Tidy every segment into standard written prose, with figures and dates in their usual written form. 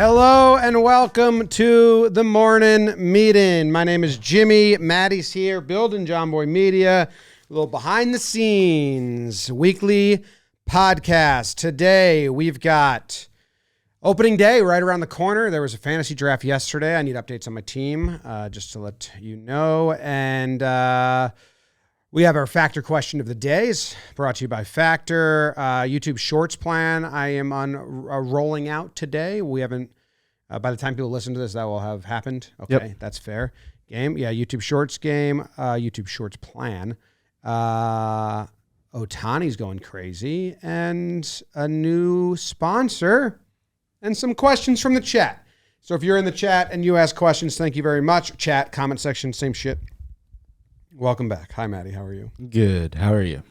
Hello and welcome to the morning meeting. My name is Jimmy. Maddie's here, building Jomboy Media. A little behind the scenes weekly podcast. Today we've got opening day right around the corner. There was a fantasy draft yesterday. I need updates on my team just to let you know. And we have our Factor question of the days brought to you by Factor. YouTube Shorts plan I am on rolling out today. We haven't, by the time people listen to this, that will have happened. Okay, yep. That's fair. Game, yeah, YouTube Shorts game, YouTube Shorts plan. Otani's going crazy, and a new sponsor, and some questions from the chat. So if you're in the chat and you ask questions, thank you very much. Chat, comment section, same shit. Welcome back. Hi, Maddie. How are you? Good. How are you?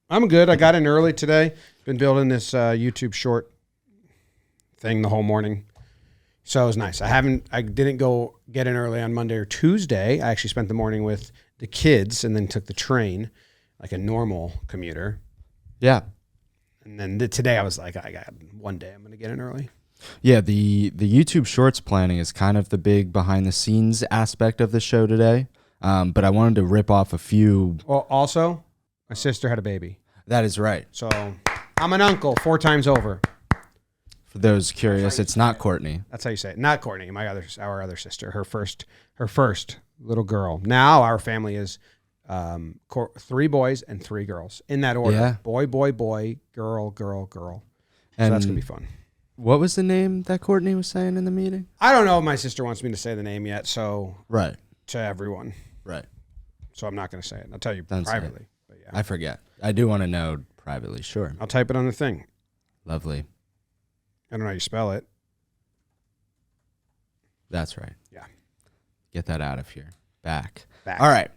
I'm good. I got in early today. Been building this YouTube short thing the whole morning. So it was nice. I didn't go get in early on Monday or Tuesday. I actually spent the morning with the kids and then took the train like a normal commuter. Yeah. And then today I was like, I got one day I'm going to get in early. Yeah, the YouTube Shorts planning is kind of the big behind the scenes aspect of the show today. But I wanted to rip off a few. Well, also, my sister had a baby. That is right. So I'm an uncle 4 times over. For those curious, it's not Courtney. That's how you say it. Not Courtney, our other sister, her first little girl. Now our family is 3 boys and 3 girls in that order. Yeah. Boy, girl. So And that's gonna be fun. What was the name that Courtney was saying in the meeting? I don't know if my sister wants me to say the name yet. So right to everyone. Right. So I'm not going to say it. I'll tell you Don't privately. But yeah. I forget. I do want to know privately. Sure. I'll type it on the thing. Lovely. I don't know how you spell it. That's right. Yeah. Get that out of here. Back. All right.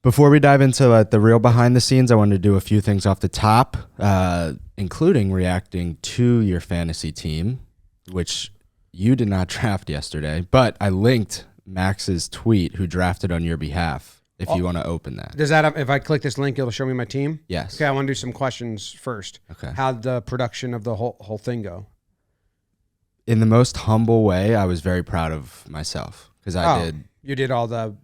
Before we dive into the real behind the scenes, I wanted to do a few things off the top, including reacting to your fantasy team, which you did not draft yesterday, but I linked Max's tweet who drafted on your behalf if you want to open that. Does that, if I click this link, it'll show me my team? Yes. Okay, I want to do some questions first. Okay. How'd the production of the whole thing go? In the most humble way, I was very proud of myself because I did. You did all the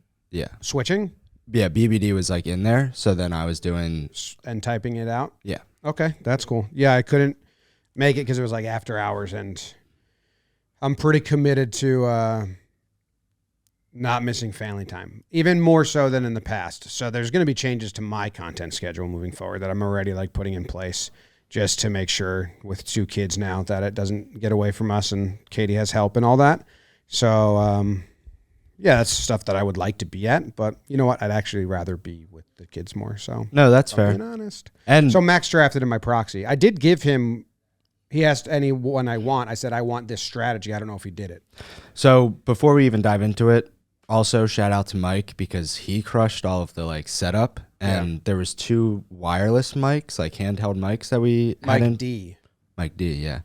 switching? Yeah, BBD was like in there, so then I was doing and typing it out? Yeah. Okay, that's cool. Yeah, I couldn't make it because it was like after hours, and I'm pretty committed to not missing family time, even more so than in the past. So there's going to be changes to my content schedule moving forward that I'm already like putting in place just to make sure with 2 kids now that it doesn't get away from us and Katie has help and all that. So, yeah, that's stuff that I would like to be at, but you know what? I'd actually rather be with the kids more. So no, that's fair. Being honest. And so Max drafted in my proxy. I did give him. He asked anyone I want. I said I want this strategy. I don't know if he did it. So before we even dive into it, also shout out to Mike because he crushed all of the like setup, and there was 2 wireless mics, like handheld mics that we had in. Mike D, yeah.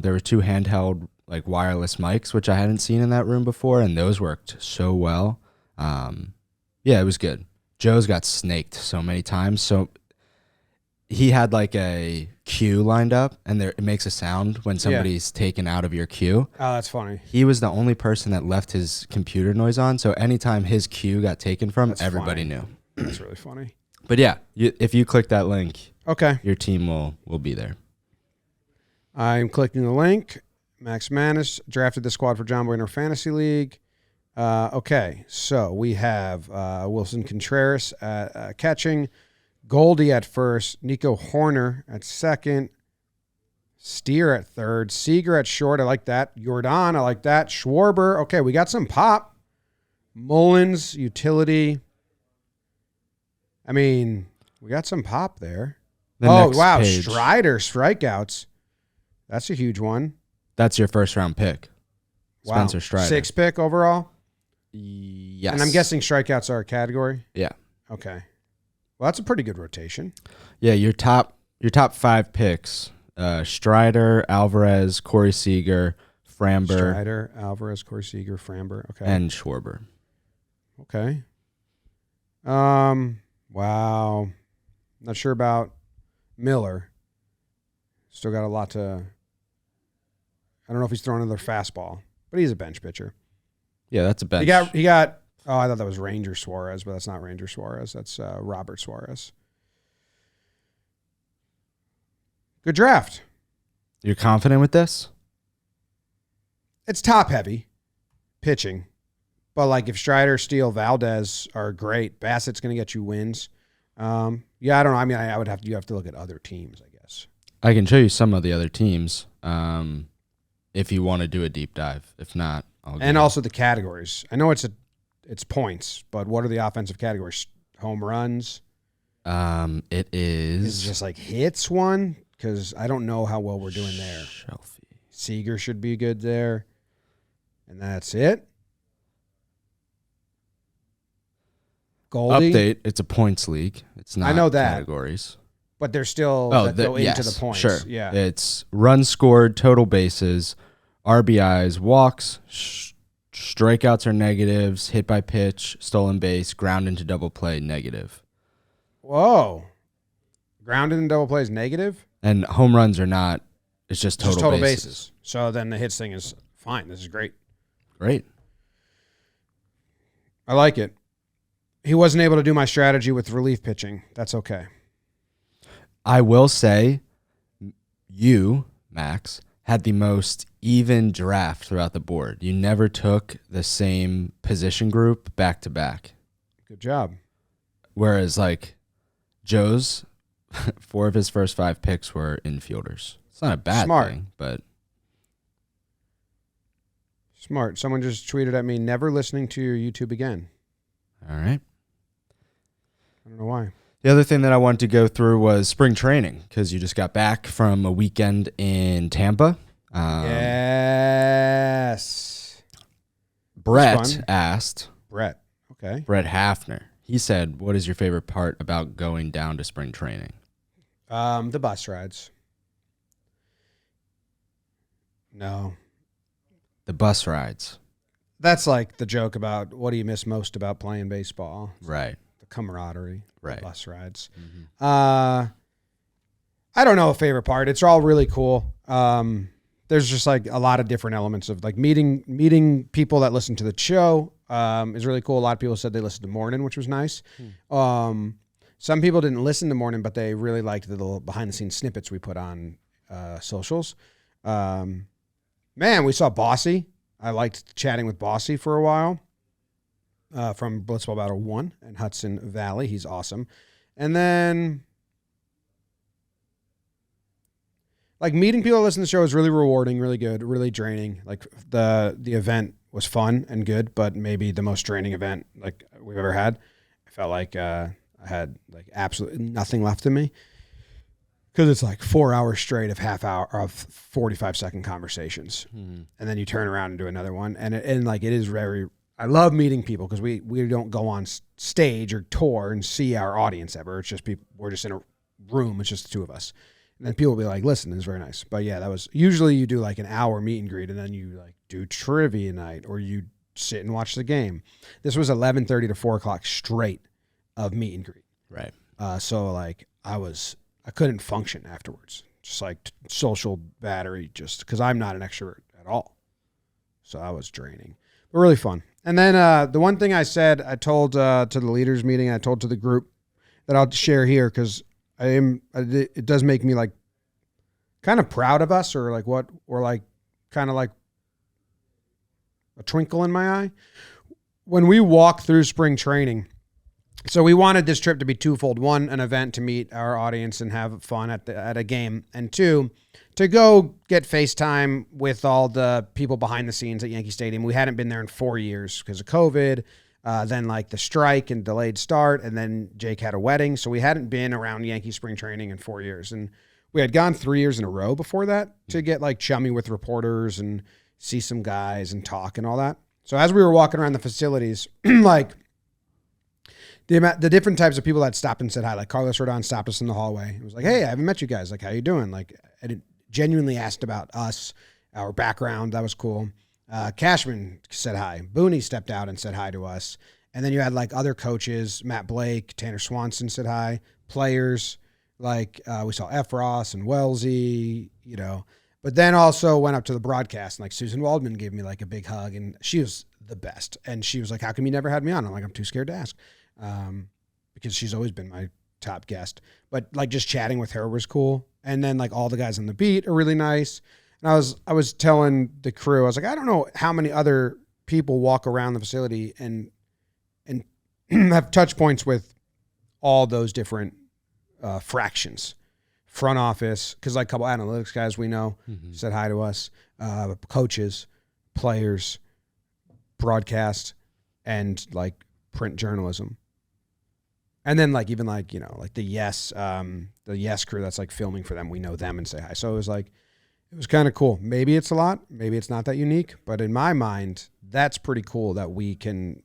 There were 2 handheld like wireless mics, which I hadn't seen in that room before, and those worked so well. Yeah, it was good. Joe's got snaked so many times, so he had like a queue lined up, and it makes a sound when somebody's taken out of your queue. Oh, that's funny. He was the only person that left his computer noise on, so anytime his queue got taken from, everybody knew. That's really funny. But yeah, if you click that link, okay, your team will be there. I'm clicking the link. Max Mannis drafted the squad for Jomboy in our fantasy league. Okay, so we have Wilson Contreras catching, Goldie at first, Nico Horner at second, Steer at third, Seager at short. I like that. Jordan, I like that. Schwarber. Okay, we got some pop. Mullins, utility. I mean, we got some pop there. Wow. Page. Strider, strikeouts. That's a huge one. That's your first round pick. Wow. Spencer Strider. 6th pick overall? Yes. And I'm guessing strikeouts are a category? Yeah. Okay. Well, that's a pretty good rotation. Yeah, your top 5 picks, Strider, Alvarez, Corey Seager, Framber. Strider, Alvarez, Corey Seager, Framber. Okay. And Schwarber. Okay. Wow. Not sure about Miller. Still got a lot to I don't know if he's throwing another fastball, but he's a bench pitcher. Yeah, that's a bench. He got. Oh, I thought that was Ranger Suarez, but that's not Ranger Suarez. That's Robert Suarez. Good draft. You're confident with this? It's top heavy pitching, but like if Strider, Steele, Valdez are great, Bassett's going to get you wins. Yeah, I don't know. I mean, you have to look at other teams, I guess. I can show you some of the other teams if you want to do a deep dive. If not, and also the categories. I know it's points, but what are the offensive categories? Home runs. It is. Is it just like hits one? Because I don't know how well we're doing there. Shelfie. Seager should be good there. And that's it. Goldie. Update. It's a points league. It's not I know that. Categories. But they're still go into the points. Sure. Yeah. It's runs scored, total bases, RBIs, walks, strikeouts are negatives, hit by pitch, stolen base, ground into double play, negative. Whoa. Grounded in double play is negative? And home runs are not. It's just total bases. So then the hits thing is fine. This is great. Great. I like it. He wasn't able to do my strategy with relief pitching. That's okay. I will say you, Max, had the most even draft throughout the board. You never took the same position group back to back. Good job. Whereas like Joe's 4 of his first 5 picks were infielders. It's not a bad thing, but smart. Someone just tweeted at me, never listening to your YouTube again. All right. I don't know why. The other thing that I wanted to go through was spring training because you just got back from a weekend in Tampa. Yes. Brett asked. Brett. Okay. Brett Hafner. He said, what is your favorite part about going down to spring training? The bus rides. No. The bus rides. That's like the joke about what do you miss most about playing baseball? Right. The camaraderie. Right. The bus rides. Mm-hmm. I don't know a favorite part. It's all really cool. There's just like a lot of different elements of like meeting people that listen to the show is really cool. A lot of people said they listened to Morning, which was nice. Some people didn't listen to Morning, but they really liked the little behind the scenes snippets we put on socials. Man, we saw Bossy. I liked chatting with Bossy for a while from Blitzball Battle 1 in Hudson Valley. He's awesome. And then like meeting people that listen to the show is really rewarding, really good, really draining. Like the event was fun and good, but maybe the most draining event like we've ever had. I felt like I had like absolutely nothing left in me because it's like 4 hours straight of 45-second conversations, and then you turn around and do another one, and like it is very. I love meeting people because we don't go on stage or tour and see our audience ever. It's just people. We're just in a room. It's just the two of us. And then people will be like, listen, this is very nice. But yeah, that was usually you do like an hour meet and greet and then you like do trivia night or you sit and watch the game. This was 11:30 to 4 o'clock straight of meet and greet. Right. So like I couldn't function afterwards. Just like social battery just because I'm not an extrovert at all. So that was draining, but really fun. And then the one thing I said, I told to the leaders meeting, I told to the group that I'll share here because it does make me like kind of proud of us or like what, or like kind of like a twinkle in my eye. When we walk through spring training, so we wanted this trip to be twofold. One, an event to meet our audience and have fun at a game. And two, to go get FaceTime with all the people behind the scenes at Yankee Stadium. We hadn't been there in 4 years because of COVID. Then like the strike and delayed start, and then Jake had a wedding. So we hadn't been around Yankee Spring Training in 4 years. And we had gone 3 years in a row before that to get like chummy with reporters and see some guys and talk and all that. So as we were walking around the facilities, like the different types of people that stopped and said hi, like Carlos Rodon stopped us in the hallway. It was like, hey, I haven't met you guys. Like, how you doing? Like, I genuinely asked about us, our background. That was cool. Cashman said hi. Booney stepped out and said hi to us. And then you had like other coaches, Matt Blake, Tanner Swanson said hi. Players, like we saw Efros and Wellesley, But then also went up to the broadcast, and like Susan Waldman gave me like a big hug, and she was the best. And she was like, "How come you never had me on?" I'm like, "I'm too scared to ask," because she's always been my top guest. But like just chatting with her was cool. And then like all the guys on the beat are really nice. And I was telling the crew, I was like, I don't know how many other people walk around the facility and have touch points with all those different fractions. Front office, because like a couple analytics guys we know said hi to us, coaches, players, broadcast, and like print journalism. And then like even like, like the Yes crew that's like filming for them, we know them and say hi. So it was kind of cool. Maybe it's a lot, maybe it's not that unique, but in my mind, that's pretty cool that we can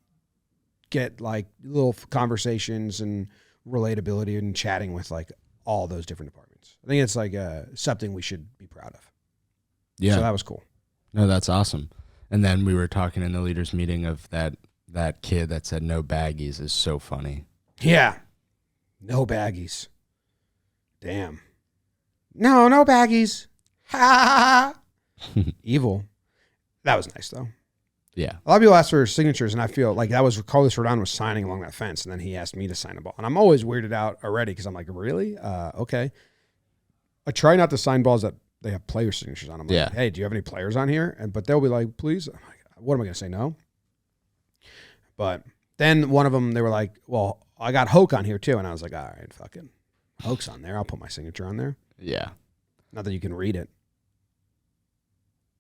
get like little conversations and relatability and chatting with like all those different departments. I think it's like something we should be proud of. Yeah. So that was cool. No, that's awesome. And then we were talking in the leaders meeting of that kid that said no baggies is so funny. Yeah. No baggies. Damn. No baggies. Ha. Evil. That was nice though. Yeah. A lot of people ask for signatures, and I feel like that was Carlos Rodon was signing along that fence, and then he asked me to sign a ball. And I'm always weirded out already because I'm like, really? Okay. I try not to sign balls that they have player signatures on them. Like, hey, do you have any players on here? But they'll be like, please. I'm like, what am I going to say? No. But then one of them, they were like, well, I got Hoke on here too. And I was like, all right, fucking Hoke's on there. I'll put my signature on there. Yeah. Not that you can read it.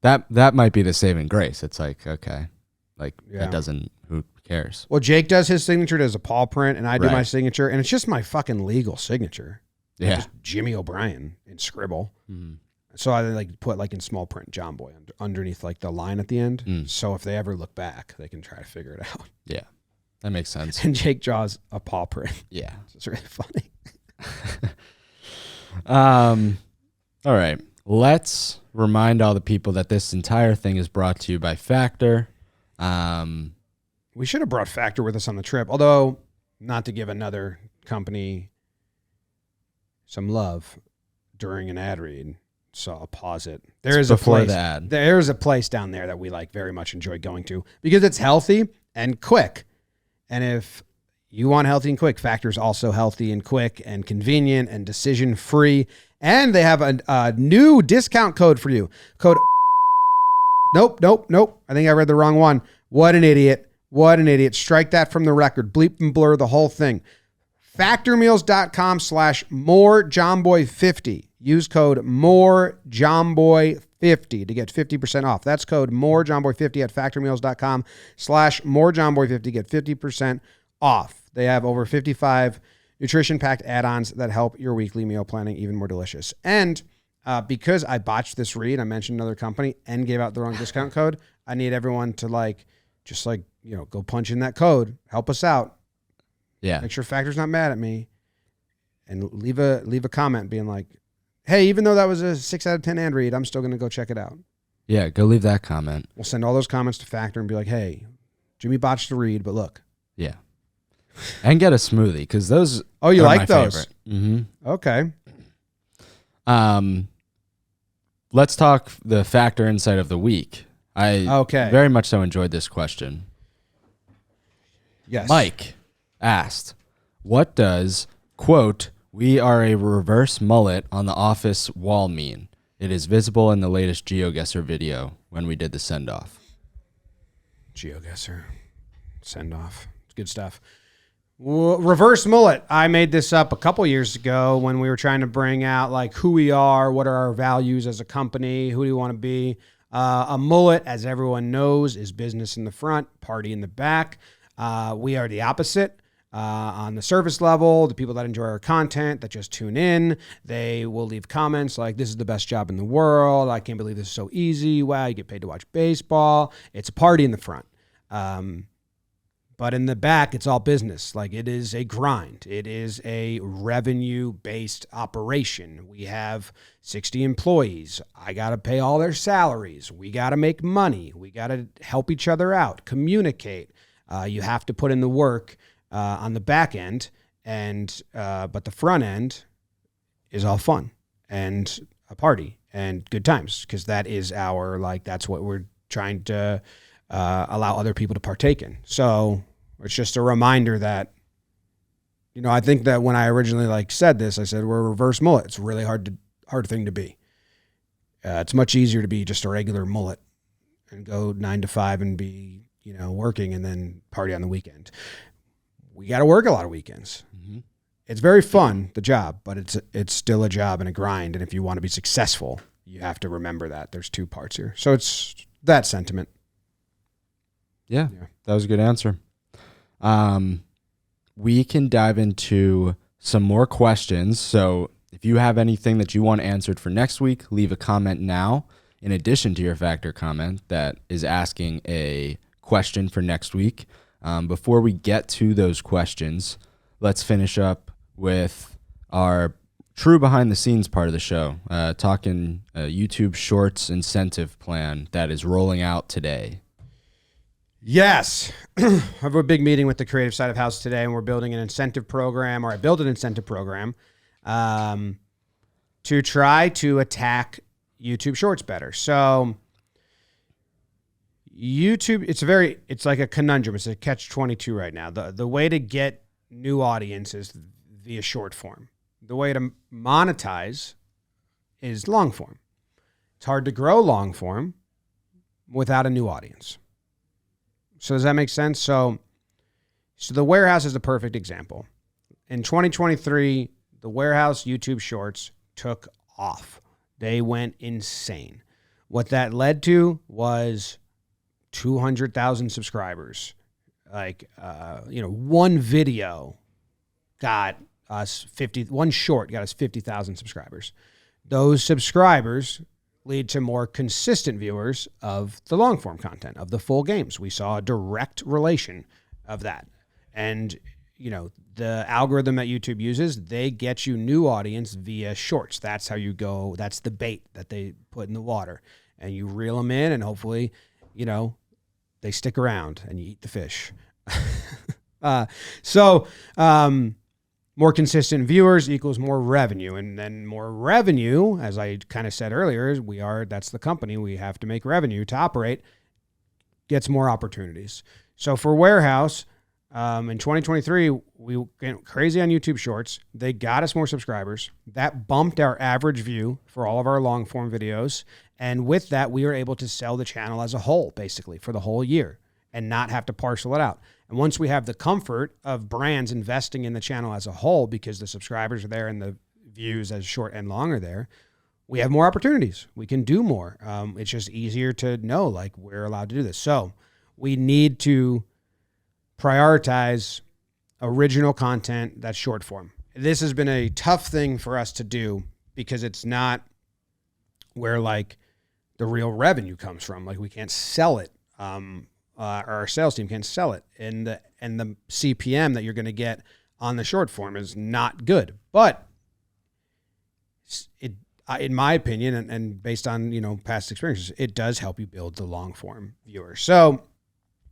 That might be the saving grace. It's like, okay, like Yeah. who cares? Well, Jake does his signature as a paw print, and I do my signature, and it's just my fucking legal signature. Yeah. Just Jimmy O'Brien in scribble. Mm. So I like put like in small print Jomboy underneath like the line at the end. So if they ever look back, they can try to figure it out. Yeah. That makes sense. And Jake draws a paw print. Yeah. It's really funny. All right. Let's remind all the people that this entire thing is brought to you by Factor. We should have brought Factor with us on the trip, although not to give another company some love during an ad read. So I'll pause it. There's a place down there that we like very much enjoy going to because it's healthy and quick. And if you want healthy and quick, Factor's also healthy and quick and convenient and decision free. And they have a new discount code for you. Code. Nope. I think I read the wrong one. What an idiot. Strike that from the record. Bleep and blur the whole thing. Factormeals.com/morejomboy50. Use code morejomboy50 to get 50% off. That's code morejomboy50 at factormeals.com/morejomboy50. Get 50% off. They have over 55 nutrition-packed add-ons that help your weekly meal planning even more delicious. And because I botched this read, I mentioned another company and gave out the wrong discount code, I need everyone to go punch in that code. Help us out. Yeah. Make sure Factor's not mad at me. And leave a comment being like, hey, even though that was a 6 out of 10 ad read, I'm still going to go check it out. Yeah, go leave that comment. We'll send all those comments to Factor and be like, hey, Jimmy botched the read, but look. Yeah. And get a smoothie because those. Oh, you like those? Mm-hmm. Okay. Let's talk the Factor Insight of the week. I very much so enjoyed this question. Yes. Mike asked, what does, quote, "We are a reverse mullet on the office wall" mean? It is visible in the latest GeoGuessr video when we did the send-off. GeoGuessr. Send-off. It's good stuff. Reverse mullet. I made this up a couple years ago when we were trying to bring out like who we are, what are our values as a company, who do we want to be. A mullet, as everyone knows, is business in the front, party in the back. We are the opposite. On the surface level, the people that enjoy our content, that just tune in, they will leave comments like, this is the best job in the world. I can't believe this is so easy. Wow, you get paid to watch baseball. It's a party in the front. But in the back, it's all business. Like it is a grind. It is a revenue-based operation. We have 60 employees. I got to pay all their salaries. We got to make money. We got to help each other out, communicate. You have to put in the work on the back end, but the front end is all fun and a party and good times, because that is our, like, that's what we're trying to allow other people to partake in. So it's just a reminder that, you know, I think that when I originally like said this, I said we're a reverse mullet. It's a really hard thing to be. It's much easier to be just a regular mullet and go 9 to 5 and be, you know, working and then party on the weekend. We got to work a lot of weekends. Mm-hmm. It's very fun, the job, but it's still a job and a grind. And if you want to be successful, you have to remember that there's two parts here. So it's that sentiment. Yeah. That was a good answer. We can dive into some more questions. So if you have anything that you want answered for next week, leave a comment now, in addition to your factor comment that is asking a question for next week. Before we get to those questions, let's finish up with our true behind the scenes part of the show, talking YouTube Shorts incentive plan that is rolling out today. Yes. I have a big meeting with the creative side of house today, and we're building an incentive program, or I built an incentive program to try to attack YouTube Shorts better. So YouTube, it's like a conundrum. It's a catch-22 right now. The way to get new audience is via short form. The way to monetize is long form. It's hard to grow long form without a new audience. So does that make sense? So the Warehouse is a perfect example. In 2023, the Warehouse YouTube Shorts took off. They went insane. What that led to was 200,000 subscribers. Like, one video got us one short got us 50,000 subscribers. Those subscribers lead to more consistent viewers of the long form content, of the full games. We saw a direct relation of that. And, you know, the algorithm that YouTube uses, they get you new audience via shorts. That's how you go. That's the bait that they put in the water. And you reel them in, and hopefully, you know, they stick around and you eat the fish. More consistent viewers equals more revenue, and then more revenue, as I kind of said earlier, that's the company. We have to make revenue to operate, gets more opportunities. So for Warehouse, in 2023, we went crazy on YouTube Shorts. They got us more subscribers. That bumped our average view for all of our long form videos. And with that, we were able to sell the channel as a whole, basically, for the whole year and not have to parcel it out. And once we have the comfort of brands investing in the channel as a whole, because the subscribers are there and the views as short and long are there, we have more opportunities. We can do more. It's just easier to know, like, we're allowed to do this. So we need to prioritize original content that's short form. This has been a tough thing for us to do because it's not where, like, the real revenue comes from. Like, we can't sell it. Our sales team can't sell it. And the CPM that you're going to get on the short form is not good. But it, in my opinion, and based on, you know, past experiences, it does help you build the long form viewer. So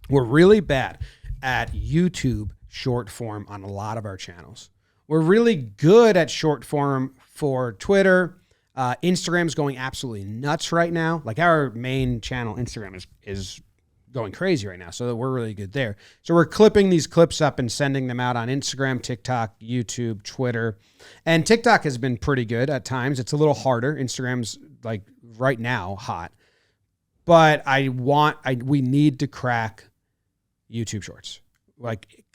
we're really bad at YouTube short form on a lot of our channels. We're really good at short form for Twitter. Instagram's going absolutely nuts right now. Like, our main channel, Instagram, is going crazy right now. So we're really good there. So we're clipping these clips up and sending them out on Instagram, TikTok, YouTube, Twitter. And TikTok has been pretty good at times. It's a little harder. Instagram's, like, right now hot. But we need to crack YouTube Shorts. Like,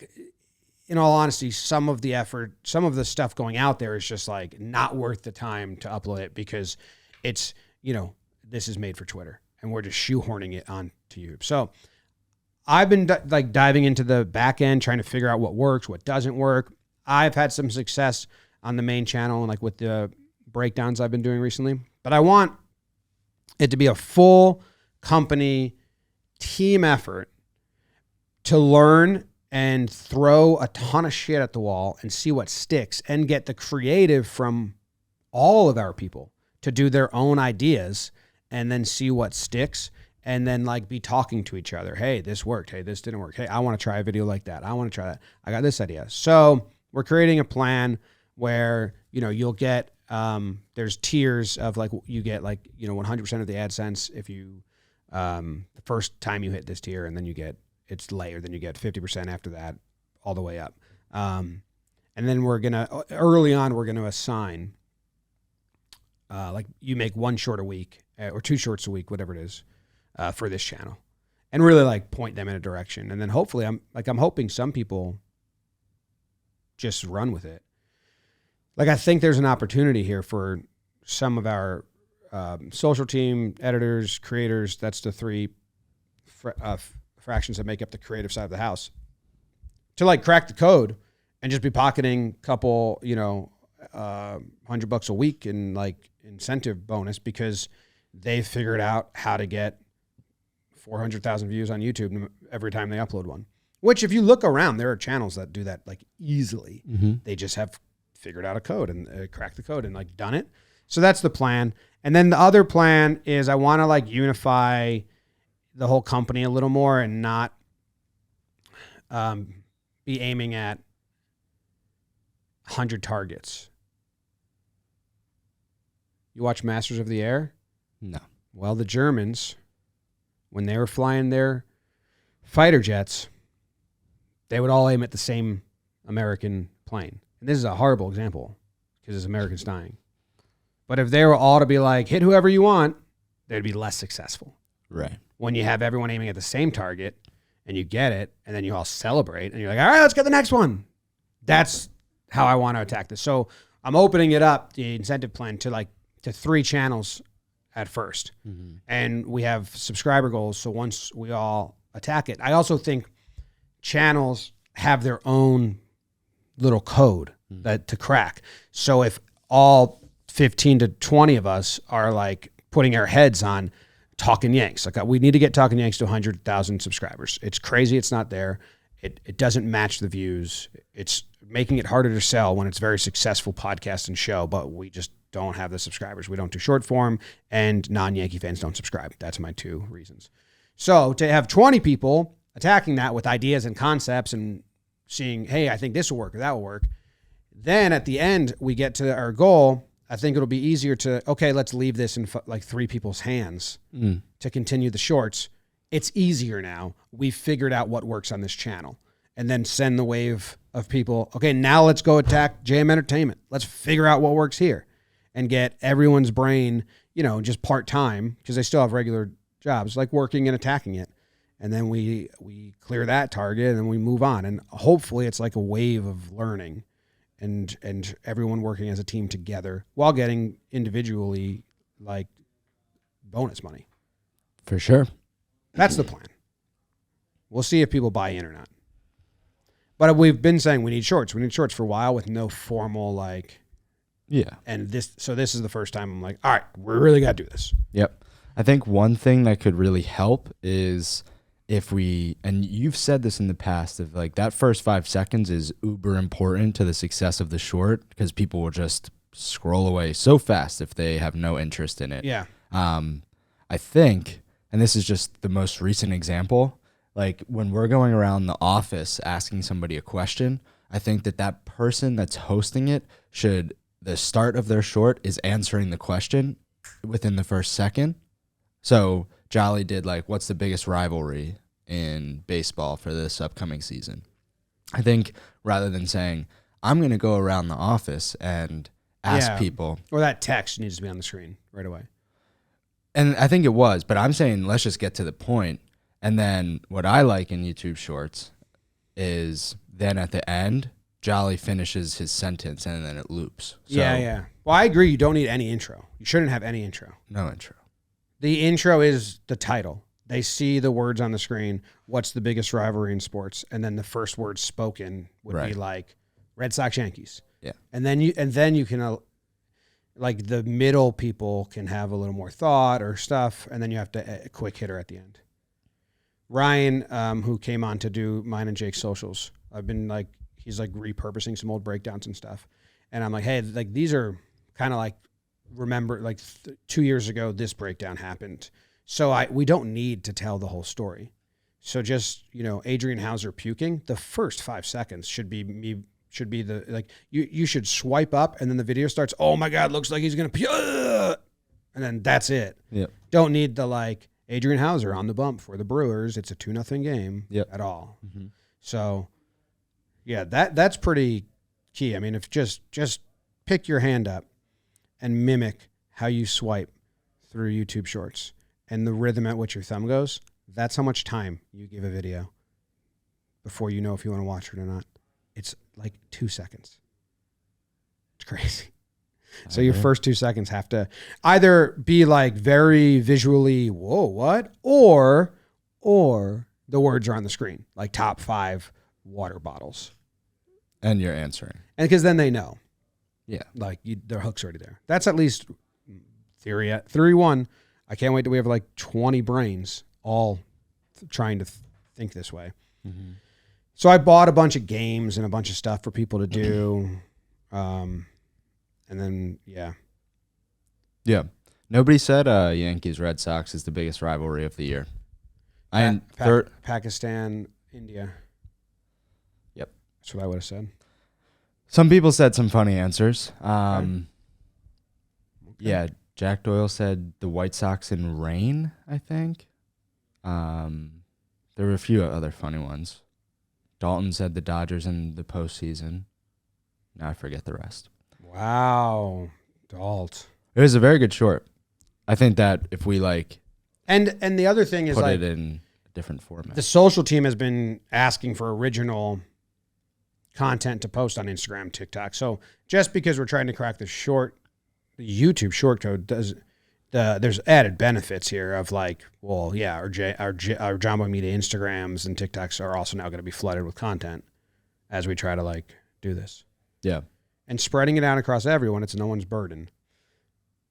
in all honesty, some of the effort, some of the stuff going out there is just, like, not worth the time to upload it, because it's, you know, this is made for Twitter and we're just shoehorning it onto YouTube. So I've been diving into the back end, trying to figure out what works, what doesn't work. I've had some success on the main channel and, like, with the breakdowns I've been doing recently, but I want it to be a full company team effort to learn and throw a ton of shit at the wall and see what sticks, and get the creative from all of our people to do their own ideas and then see what sticks, and then, like, be talking to each other. Hey, this worked. Hey, this didn't work. Hey, I want to try a video like that. I want to try that. I got this idea. So we're creating a plan where, you know, you'll get There's tiers of like you get like 100% of the AdSense if you the first time you hit this tier, and then it's layered. Then you get 50% after that, all the way up. And then early on we're gonna assign like you make one short a week or 2 shorts a week, whatever it is, for this channel, and really like point them in a direction. And then hopefully I'm hoping some people just run with it. Like, I think there's an opportunity here for some of our social team, editors, creators. That's the 3 fractions that make up the creative side of the house, to like crack the code and just be pocketing a couple, $100 a week in like incentive bonus because they figured out how to get 400,000 views on YouTube every time they upload one. Which, if you look around, there are channels that do that like easily. Mm-hmm. They just have figured out a code and cracked the code and like done it. So that's the plan. And then the other plan is I want to like unify the whole company a little more and not be aiming at 100 targets. You watch Masters of the Air? No. Well, the Germans, when they were flying their fighter jets, they would all aim at the same American plane. And this is a horrible example because it's Americans dying. But if they were all to be like, hit whoever you want, they'd be less successful. Right. When you have everyone aiming at the same target and you get it, and then you all celebrate and you're like, all right, let's get the next one. That's how I want to attack this. So I'm opening it up, the incentive plan, to 3 channels at first. Mm-hmm. And we have subscriber goals. So once we all attack it, I also think channels have their own little code that to crack. So if all 15 to 20 of us are like putting our heads on Talking Yanks, like we need to get Talking Yanks to 100,000 subscribers. It's crazy. It's not there. It doesn't match the views. It's making it harder to sell when it's a very successful podcast and show, but we just don't have the subscribers. We don't do short form, and non-Yankee fans don't subscribe. That's my 2 reasons. So to have 20 people attacking that with ideas and concepts and seeing, hey, I think this will work or that will work. Then at the end, we get to our goal. I think it'll be easier to, okay, let's leave this in like 3 people's hands to continue the shorts. It's easier now. We've figured out what works on this channel, and then send the wave of people. Okay, now let's go attack JM Entertainment. Let's figure out what works here and get everyone's brain, just part-time, because they still have regular jobs, like working and attacking it. And then we clear that target and then we move on. And hopefully it's like a wave of learning and everyone working as a team together while getting individually like bonus money. For sure. That's the plan. We'll see if people buy in or not. But we've been saying we need shorts. We need shorts for a while with no formal like. Yeah. And this is the first time I'm like, all right, we really got to do this. Yep. I think one thing that could really help is if we, and you've said this in the past, of like that first 5 seconds is uber important to the success of the short, because people will just scroll away so fast if they have no interest in it. Yeah. I think, and this is just the most recent example, like when we're going around the office asking somebody a question, I think that person that's hosting it should, the start of their short is answering the question within the first second. So Jolly did like, what's the biggest rivalry in baseball for this upcoming season? I think rather than saying, I'm going to go around the office and ask people. Or that text needs to be on the screen right away. And I think it was, but I'm saying let's just get to the point. And then what I like in YouTube Shorts is then at the end, Jolly finishes his sentence and then it loops. So, yeah. Well, I agree. You don't need any intro. You shouldn't have any intro. No intro. The intro is the title. They see the words on the screen. What's the biggest rivalry in sports? And then the first word spoken would be like Red Sox, Yankees. Yeah. And then you can like the middle people can have a little more thought or stuff, and then you have to a quick hitter at the end. Ryan, who came on to do mine and Jake's socials, I've been like, he's like repurposing some old breakdowns and stuff. And I'm like, hey, like these are kind of like, remember like 2 years ago, this breakdown happened. So we don't need to tell the whole story. So just, Adrian Hauser puking, the first 5 seconds should be me should be the, like, you should swipe up and then the video starts, oh my God, looks like he's going to, and then that's it. Yep. Don't need the, like, Adrian Hauser on the bump for the Brewers. It's a 2-0 game at all. Mm-hmm. So, yeah, that's pretty key. I mean, if just pick your hand up and mimic how you swipe through YouTube Shorts and the rhythm at which your thumb goes, that's how much time you give a video before you know if you want to watch it or not. It's like 2 seconds. It's crazy. So your first 2 seconds have to either be like very visually, whoa, what? Or the words are on the screen, like top 5 water bottles. And you're answering. And because then they know. Yeah. Like their hook's already there. That's at least theory 1. I can't wait till we have like 20 brains all trying to think this way. Mm-hmm. So I bought a bunch of games and a bunch of stuff for people to do. And then, yeah. Nobody said Yankees Red Sox is the biggest rivalry of the year. Pakistan, India. Yep. That's what I would have said. Some people said some funny answers. Okay. Yeah, Jack Doyle said the White Sox in rain, I think. There were a few other funny ones. Dalton said the Dodgers in the postseason. Now I forget the rest. Wow, Dalt. It was a very good short. I think that if we and the other thing is put like it in a different format. The social team has been asking for original content to post on Instagram, TikTok. So just because we're trying to crack the YouTube short code there's added benefits here of like, well, yeah, our Jomboy Media Instagrams and TikToks are also now going to be flooded with content as we try to like do this. Yeah. And spreading it out across everyone, it's no one's burden.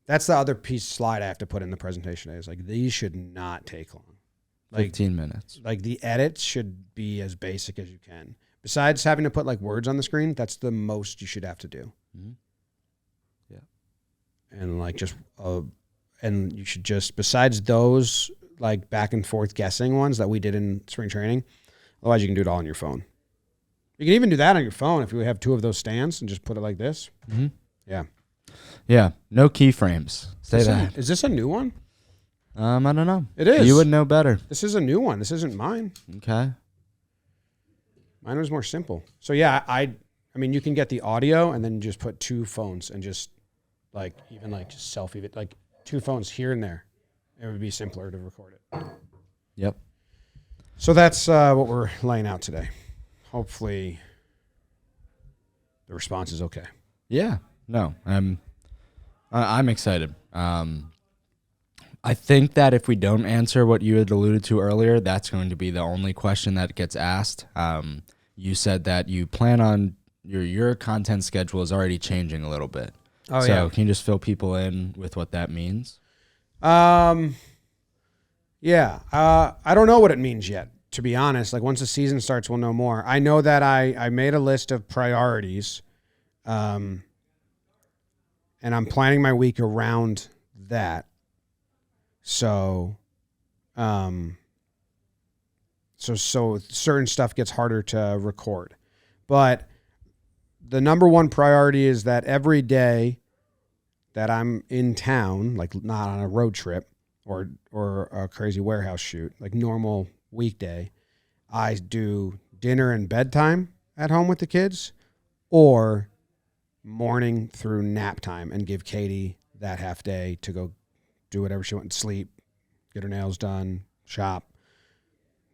That's the other slide I have to put in the presentation today. Is like, these should not take long. Like 15 minutes. Like the edits should be as basic as you can. Besides having to put like words on the screen, that's the most you should have to do. Mm-hmm. Yeah. And like just, and you should just, besides those like back and forth guessing ones that we did in spring training, otherwise you can do it all on your phone. You can even do that on your phone if you have 2 of those stands and just put it like this. Mm-hmm. Yeah. Yeah. No keyframes. Say that. Is this a new one? I don't know. It is. You would know better. This is a new one. This isn't mine. Okay. Mine was more simple. So yeah, I mean, you can get the audio and then just put 2 phones and just like, even like just selfie it, like 2 phones here and there. It would be simpler to record it. Yep. So that's what we're laying out today. Hopefully the response is okay. Yeah. No, I'm excited. I think that if we don't answer what you had alluded to earlier, that's going to be the only question that gets asked. You said that you plan on your content schedule is already changing a little bit. Oh, so yeah. Can you just fill people in with what that means? Yeah. I don't know what it means yet, to be honest. Like once the season starts, we'll know more. I know that I made a list of priorities, and I'm planning my week around that. So certain stuff gets harder to record. But the number one priority is that every day that I'm in town, like not on a road trip or a crazy warehouse shoot, like normal weekday, I do dinner and bedtime at home with the kids or morning through nap time and give Katie that half day to go do whatever she wants, sleep, get her nails done, shop,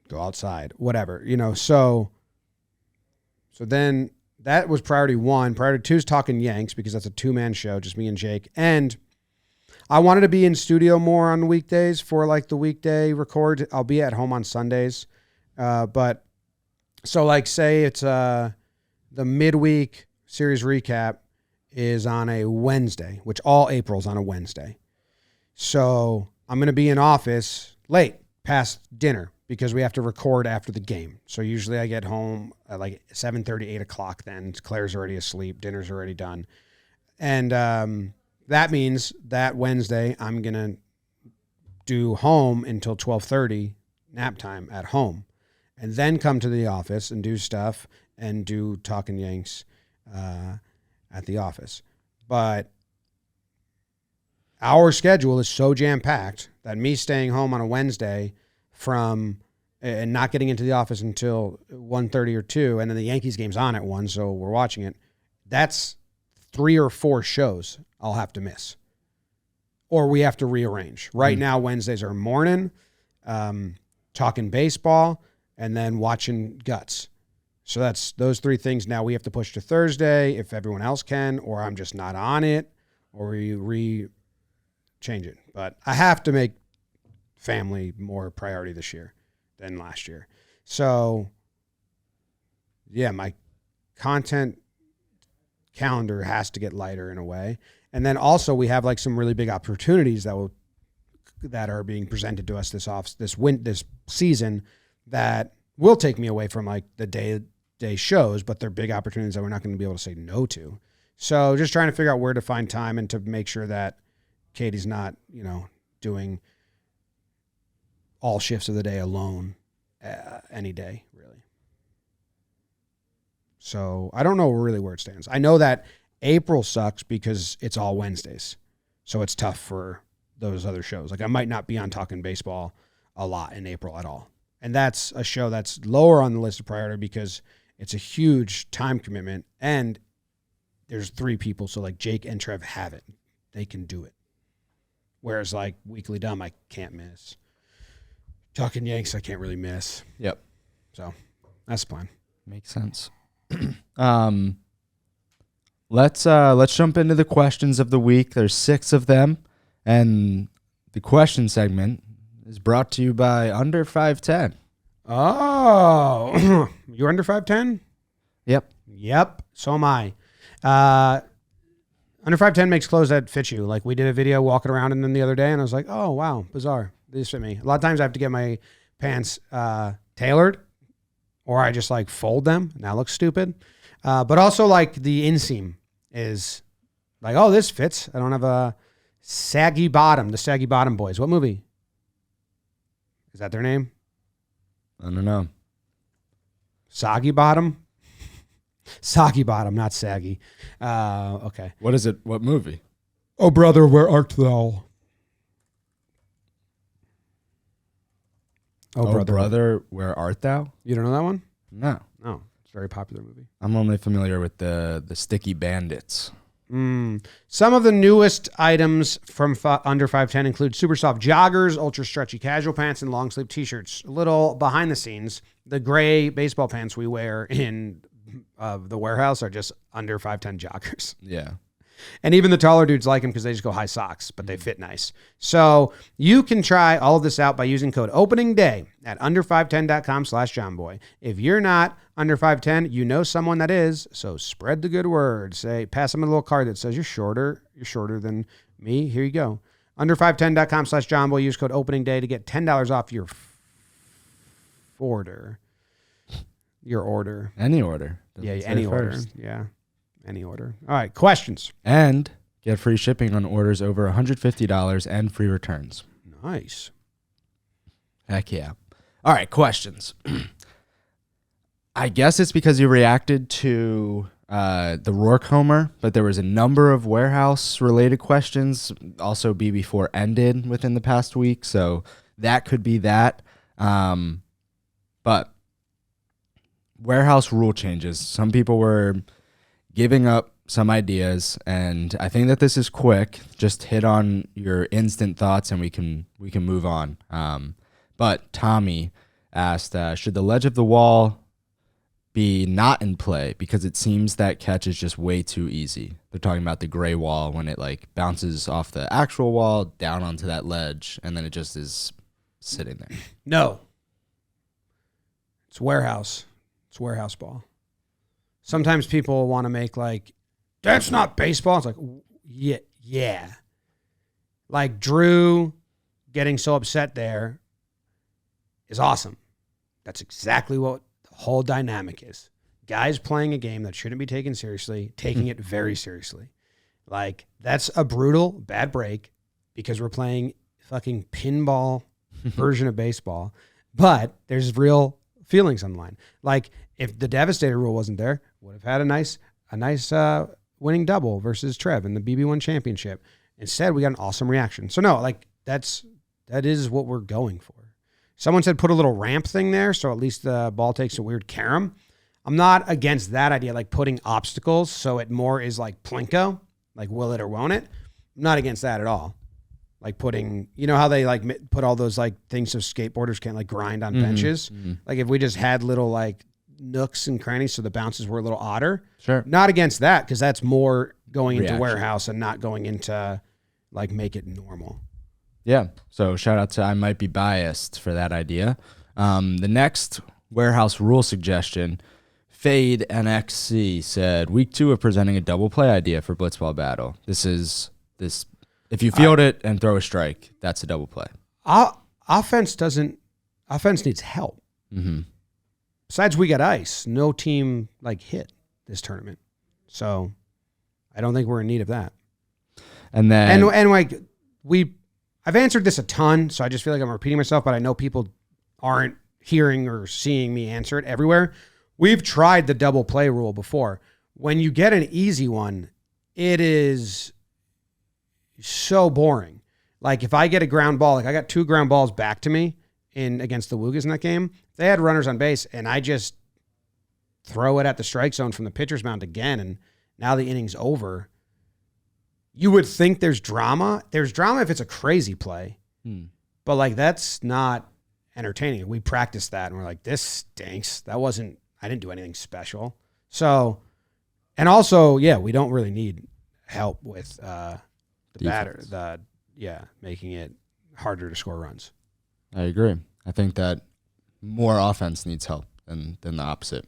go outside, whatever, so then that was priority 1. Priority 2 is talking Yanks because that's a 2-man show, just me and Jake. And I wanted to be in studio more on weekdays for like the weekday record. I'll be at home on Sundays. But so like say it's the midweek series recap is on a Wednesday, which all April's on a Wednesday. So I'm going to be in office late past dinner because we have to record after the game. So usually I get home at like 7:30, 8 o'clock then. Claire's already asleep. Dinner's already done. And that means that Wednesday I'm going to do home until 12:30 nap time at home and then come to the office and do stuff and do Talking Yanks at the office. But our schedule is so jam-packed that me staying home on a Wednesday and not getting into the office until 1:30 or 2, and then the Yankees game's on at 1, so we're watching it. That's 3 or 4 shows I'll have to miss. Or we have to rearrange. Right now, Wednesdays are morning, talking baseball, and then watching Guts. So that's those 3 things now we have to push to Thursday if everyone else can, or I'm just not on it, or we change it. But I have to make family more priority this year than last year. So, yeah, my content calendar has to get lighter in a way. And then also we have like some really big opportunities that are being presented to us this season that will take me away from like the day shows, but they're big opportunities that we're not going to be able to say no to. So just trying to figure out where to find time and to make sure that Katie's not, doing all shifts of the day alone any day, really. So I don't know really where it stands. I know that April sucks because it's all Wednesdays. So it's tough for those other shows. Like I might not be on Talking Baseball a lot in April at all. And that's a show that's lower on the list of priority because it's a huge time commitment and there's 3 people. So like Jake and Trev have it. They can do it. Whereas like Weekly Dumb, I can't miss. Talking Yanks, I can't really miss. Yep. So that's fine. Makes sense. Let's jump into the questions of the week. There's 6 of them, and the question segment is brought to you by Under 5'10". Oh, you're under 5'10"? Yep. So am I. Under 5'10" makes clothes that fit you. Like we did a video walking around in them the other day, and I was like, oh wow, bizarre. These fit me. A lot of times I have to get my pants tailored, or I just like fold them, and that looks stupid. But also like the inseam is like, oh, this fits. I don't have a saggy bottom. The Saggy Bottom Boys. What movie? Is that their name? I don't know. Soggy Bottom? Soggy Bottom, not saggy. Okay. What is it? What movie? Oh, brother, where art thou? Oh, brother, where art thou? You don't know that one? No. No. It's a very popular movie. I'm only familiar with the Sticky Bandits. Some of the newest items from Under 5'10" include super soft joggers, ultra stretchy casual pants, and long sleeve t-shirts. A little behind the scenes, the gray baseball pants we wear in the warehouse are just Under 5'10" joggers. Yeah. And even the taller dudes like them because they just go high socks, but they fit nice. So you can try all of this out by using code opening day at under510.com/Jomboy. If you're not under 5'10", you know someone that is. So spread the good word. Pass them a little card that says you're shorter than me. Here you go. Under510.com/Jomboy. Use code opening day to get $10 off your order. Your order. Any order. Any order. Yeah. Any order. All right, questions. And get free shipping on orders over $150 and free returns. Nice. Heck yeah. All right, questions. I guess it's because you reacted to the Rourke homer, but there was a number of warehouse-related questions. Also, BB4 ended within the past week, so that could be that. But warehouse rule changes. Some people were giving up some ideas, and I think that this is quick. Just hit on your instant thoughts, and we can move on. But Tommy asked, should the ledge of the wall be not in play because it seems that catch is just way too easy? They're talking about the gray wall when it like bounces off the actual wall down onto that ledge, and then it just is sitting there. No. It's warehouse. It's warehouse ball. Sometimes people want to make like, that's not baseball. It's like, yeah. Like Drew getting so upset there is awesome. That's exactly what the whole dynamic is. Guys playing a game that shouldn't be taken seriously, taking it very seriously. Like, that's a brutal, bad break because we're playing fucking pinball version of baseball. But there's real feelings on the line. Like, if the Devastator rule wasn't there, would have had a nice a nice winning double versus Trev in the BB1 championship. Instead, we got an awesome reaction. So no, like that is what we're going for. Someone said put a little ramp thing there, so at least the ball takes a weird carom. I'm not against that idea, like putting obstacles, so it more is like Plinko, like will it or won't it. I'm not against that at all. Like putting, you know how they like put all those like things so skateboarders can't like grind on benches. Like if we just had little like nooks and crannies so the bounces were a little odder. Sure. Not against that, because that's more going into Reaction. warehouse and not going into like make it normal. Yeah. So shout out to I might be biased for that idea. The next warehouse rule suggestion, Fade NXC said week 2 of presenting a double play idea for blitzball battle. This if you field it and throw a strike, that's a double play. Offense needs help. Besides, we got ice. No team like hit this tournament, so I don't think we're in need of that. And then and like I've answered this a ton, so I just feel like I'm repeating myself, but I know people aren't hearing or seeing me answer it everywhere. We've tried the double play rule before. When you get an easy one, it is so boring. Like if I get a ground ball, like I got 2 ground balls back to me against the Woogas in that game. They had runners on base, and I just throw it at the strike zone from the pitcher's mound again, and now the inning's over. You would think there's drama. There's drama if it's a crazy play. But, like, that's not entertaining. We practiced that, and we're like, this stinks. I didn't do anything special. So, and also, yeah, we don't really need help with the batter. Making it harder to score runs. I agree. I think that more offense needs help than the opposite.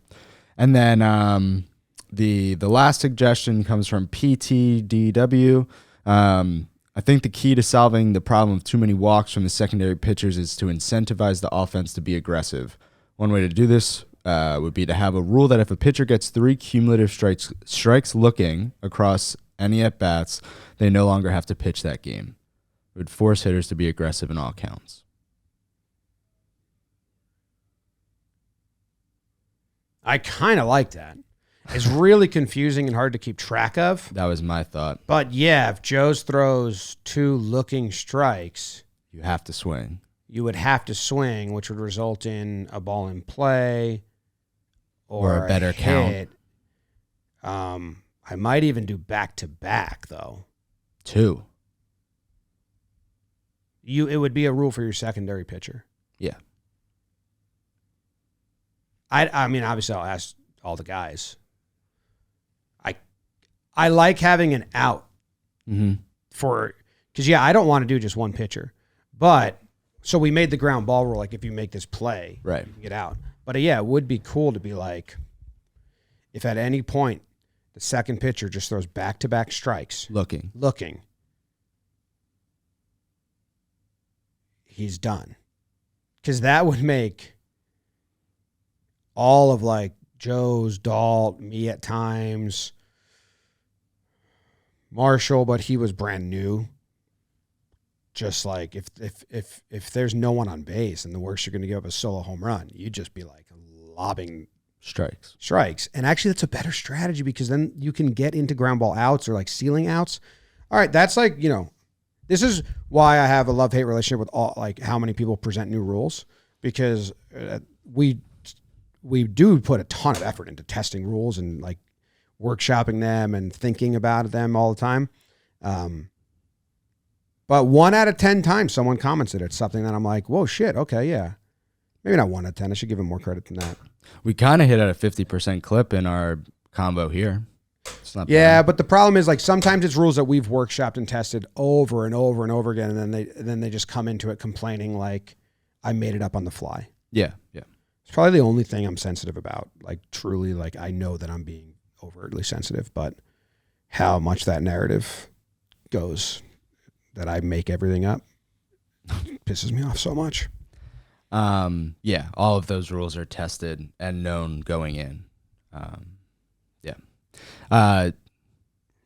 And then the last suggestion comes from PTDW. I think the key to solving the problem of too many walks from the secondary pitchers is to incentivize the offense to be aggressive. One way to do this would be to have a rule that if a pitcher gets 3 cumulative strikes looking across any at-bats, they no longer have to pitch that game. It would force hitters to be aggressive in all counts. I kind of like that. It's really confusing and hard to keep track of. That was my thought. But yeah, if Joe's throws 2 looking strikes, You have to swing. You would have to swing, which would result in a ball in play or a better hit. I might even do back-to-back, though. 2. It would be a rule for your secondary pitcher. Yeah. I mean, obviously, I'll ask all the guys. I like having an out because I don't want to do just one pitcher. But so we made the ground ball rule, like if you make this play, right, you can get out. But it would be cool to be like, if at any point the second pitcher just throws back-to-back strikes, looking, he's done. Because that would make all of like Joe's, Dalt, me at times, Marshall, but he was brand new. Just like if there's no one on base and the worst you're going to give up a solo home run, you'd just be like lobbing strikes. And actually that's a better strategy because then you can get into ground ball outs or like ceiling outs. All right, that's like, this is why I have a love-hate relationship with all, like how many people present new rules, because we do put a ton of effort into testing rules and like workshopping them and thinking about them all the time. But 1 out of 10 times someone comments it's something that I'm like, whoa, shit, okay, yeah. Maybe not 1 out of 10. I should give him more credit than that. We kind of hit at a 50% clip in our combo here. It's not bad. But the problem is like sometimes it's rules that we've workshopped and tested over and over and over again, and then they just come into it complaining like I made it up on the fly. Yeah. It's probably the only thing I'm sensitive about. Like truly, like I know that I'm being overtly sensitive, but how much that narrative goes that I make everything up pisses me off so much. Yeah, all of those rules are tested and known going in.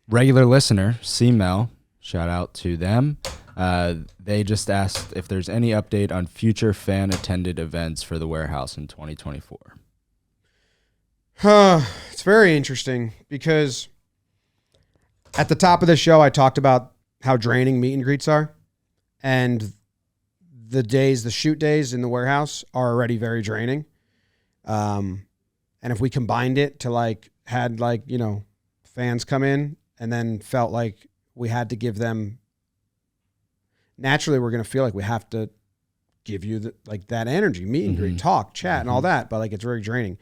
Regular listener, C-Mel, shout out to them. They just asked if there's any update on future fan-attended events for the warehouse in 2024. It's very interesting because at the top of the show, I talked about how draining meet and greets are. And the shoot days in the warehouse are already very draining. And if we combined it to had fans come in and then felt like we had to give them, naturally we're going to feel like we have to give you that energy, meet and greet, talk, chat, and all that. But it's very draining.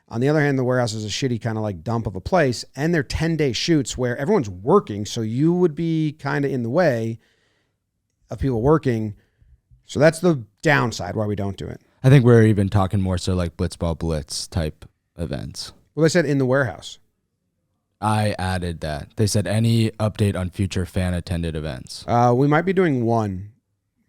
On the other hand, the warehouse is a shitty kind of dump of a place, and they're 10-day shoots where everyone's working. So you would be kind of in the way of people working. So that's the downside why we don't do it. I think we're even talking more so Blitzball Blitz type events. Well, they said in the warehouse. I added that. They said any update on future fan attended events. We might be doing one,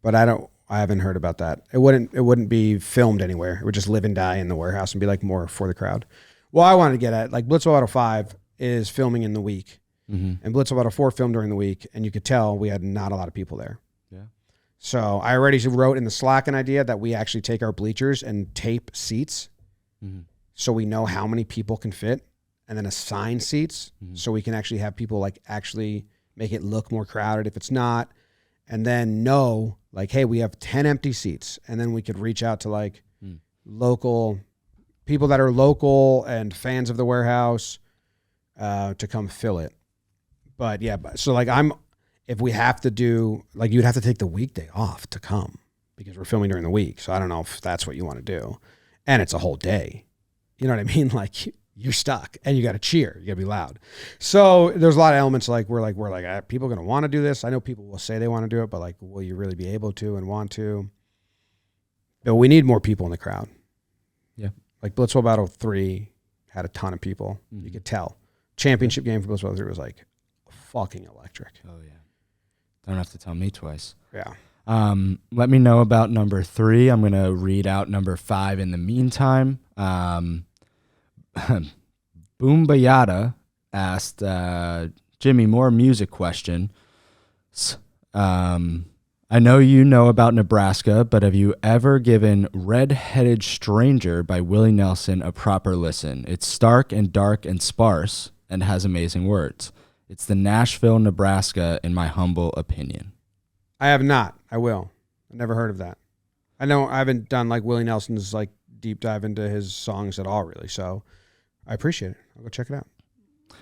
but I haven't heard about that. It wouldn't be filmed anywhere. It would just live and die in the warehouse and be more for the crowd. Well, I wanted to get at Blitzball Battle 5 is filming in the week, and Blitzball Battle 4 filmed during the week, and you could tell we had not a lot of people there. Yeah. So I already wrote in the Slack an idea that we actually take our bleachers and tape seats, so we know how many people can fit, and then assign seats, so we can actually have people actually make it look more crowded if it's not, and then know hey, we have 10 empty seats, and then we could reach out to local people that are local and fans of the warehouse to come fill it. But yeah, so if we have to do you'd have to take the weekday off to come because we're filming during the week. So I don't know if that's what you want to do, and it's a whole day. You know what I mean? You're stuck and you got to cheer. You got to be loud. So there's a lot of elements we're people going to want to do this. I know people will say they want to do it, but will you really be able to and want to? But we need more people in the crowd. Yeah. Blitzball Battle 3 had a ton of people. You could tell. Championship game for Blitzball 3 was fucking electric. Oh yeah. Don't have to tell me twice. Yeah. Let me know about number 3. I'm going to read out number 5 in the meantime. Boombayada asked Jimmy more music question. I know you know about Nebraska, but have you ever given Red-Headed Stranger by Willie Nelson a proper listen? It's stark and dark and sparse and has amazing words. It's the Nashville, Nebraska, in my humble opinion. I have not. I will. I've never heard of that. I know I haven't done Willie Nelson's deep dive into his songs at all, really. So I appreciate it. I'll go check it out.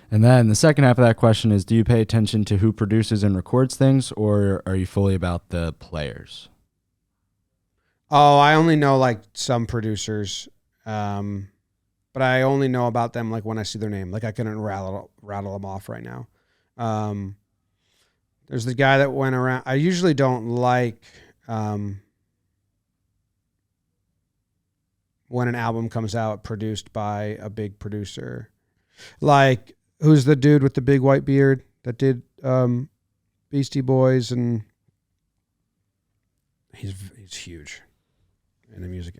And then the second half of that question is, do you pay attention to who produces and records things, or are you fully about the players? Oh, I only know some producers, but I only know about them when I see their name. I couldn't rattle them off right now. There's the guy that went around. I usually don't when an album comes out produced by a big producer. Who's the dude with the big white beard that did Beastie Boys, and he's huge in the music.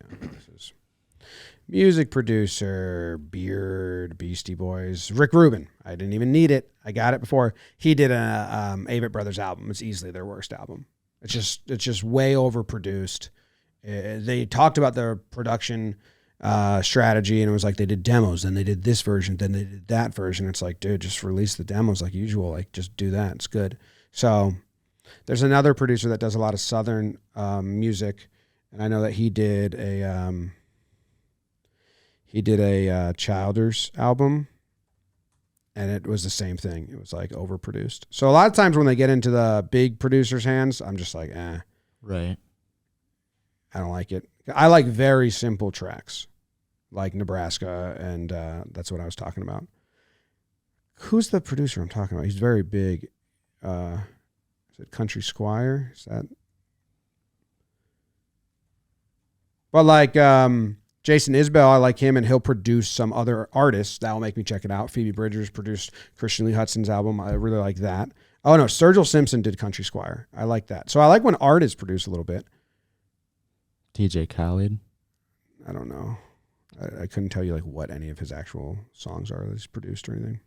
Music producer, beard, Beastie Boys, Rick Rubin. I didn't even need it. I got it before. He did a Avett Brothers album. It's easily their worst album. It's just way overproduced. They talked about their production strategy, and it was they did demos, then they did this version, then they did that version. It's dude, just release the demos like usual. Just do that. It's good. So there's another producer that does a lot of Southern music, and I know that he did a Childers album, and it was the same thing. It was overproduced. So a lot of times when they get into the big producers' hands, I'm just eh. Right. I don't like it. I like very simple tracks, like Nebraska, and that's what I was talking about. Who's the producer I'm talking about? He's very big. Is it Country Squire? Is that? But Jason Isbell, I like him, and he'll produce some other artists. That will make me check it out. Phoebe Bridgers produced Christian Lee Hudson's album. I really like that. Oh, no, Sergil Simpson did Country Squire. I like that. So I like when artists produce a little bit. DJ Khaled? I don't know. I couldn't tell you what any of his actual songs are that he's produced or anything.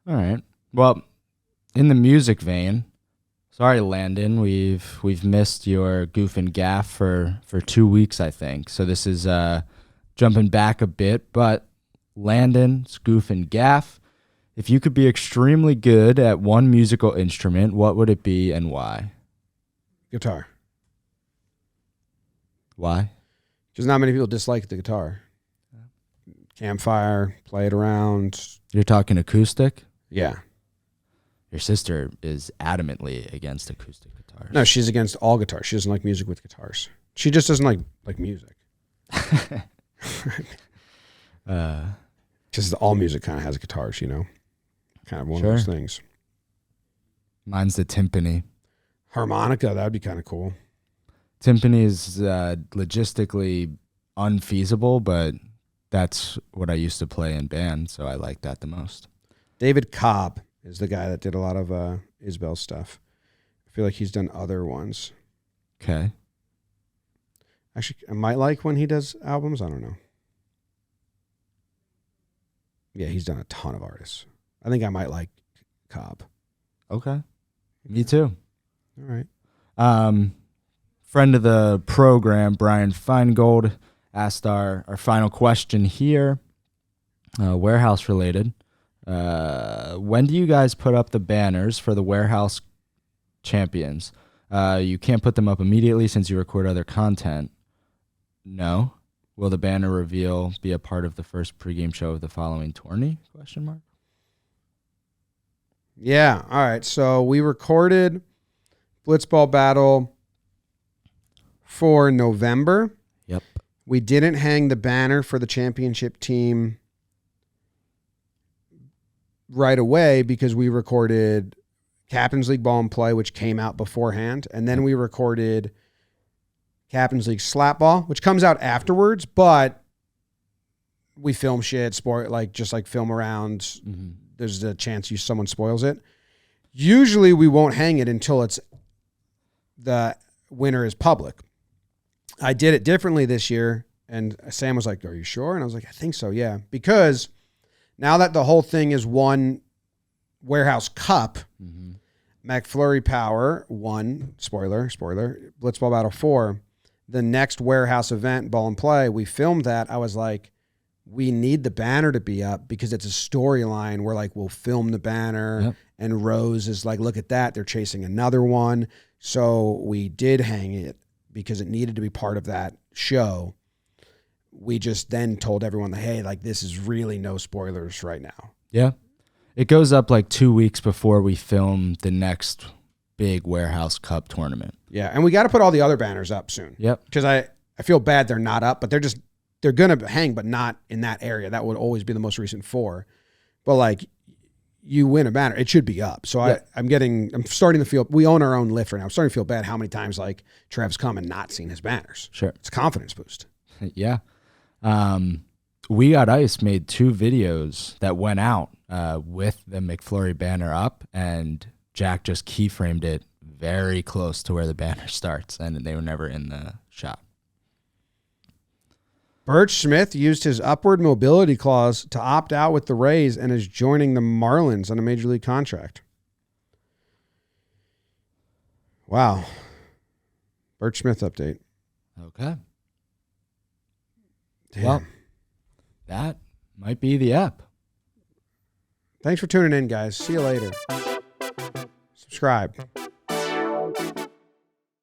All right. Well, in the music vein, sorry, Landon, we've missed your Goof and Gaff for 2 weeks, I think. So this is jumping back a bit, but Landon, Goof, and Gaff, if you could be extremely good at one musical instrument, what would it be and why? Guitar. Why? Because not many people dislike the guitar. Campfire, play it around. You're talking acoustic? Yeah. Your sister is adamantly against acoustic guitars. No, she's against all guitars. She doesn't like music with guitars. She just doesn't like music. Because all music kind of has guitars, you know? Kind of one of those things. Mine's the timpani. Harmonica, that would be kind of cool. Timpani is logistically unfeasible, but that's what I used to play in band, so I like that the most. David Cobb is the guy that did a lot of Isabel's stuff. I feel like he's done other ones. Okay. Actually, I might like when he does albums. I don't know. Yeah, he's done a ton of artists. I think I might like Cobb. Okay. Me too. All right. Friend of the program, Brian Feingold, asked our final question here, warehouse related. When do you guys put up the banners for the warehouse champions? You can't put them up immediately since you record other content. No. Will the banner reveal be a part of the first pregame show of the following tourney? ? Yeah. All right. So we recorded Blitzball Battle for November. Yep. We didn't hang the banner for the championship team right away because we recorded Captain's League Ball and Play, which came out beforehand. And then we recorded Captain's League Slap Ball, which comes out afterwards, but we film shit, just film around. Mm-hmm. There's a chance someone spoils it. Usually we won't hang it until the winner is public. I did it differently this year, and Sam was like, "Are you sure?" And I was like, "I think so, yeah." Because now that the whole thing is one warehouse cup, mm-hmm. McFlurry Power won, spoiler, Blitzball Battle 4, the next warehouse event, Ball and Play, we filmed that. I was like, we need the banner to be up because it's a storyline where we'll film the banner. Yep. And Rose is like, look at that. They're chasing another one. So we did hang it because it needed to be part of that show. We just then told everyone, hey, this is really no spoilers right now. Yeah. It goes up 2 weeks before we film the next big warehouse cup tournament. Yeah. And we got to put all the other banners up soon. Yep. Because I feel bad they're not up, but they're going to hang, but not in that area. That would always be the most recent 4. But you win a banner, it should be up. So yeah. I'm starting to feel, we own our own lift right now. I'm starting to feel bad how many times Trev's come and not seen his banners. Sure. It's a confidence boost. Yeah. We Got Ice made 2 videos that went out with the McFlurry banner up, and Jack just keyframed it very close to where the banner starts, and they were never in the shop. Burch Smith used his upward mobility clause to opt out with the Rays and is joining the Marlins on a major league contract. Wow. Burch Smith update. Okay. Damn. Well, that might be the app. Thanks for tuning in, guys. See you later. Subscribe.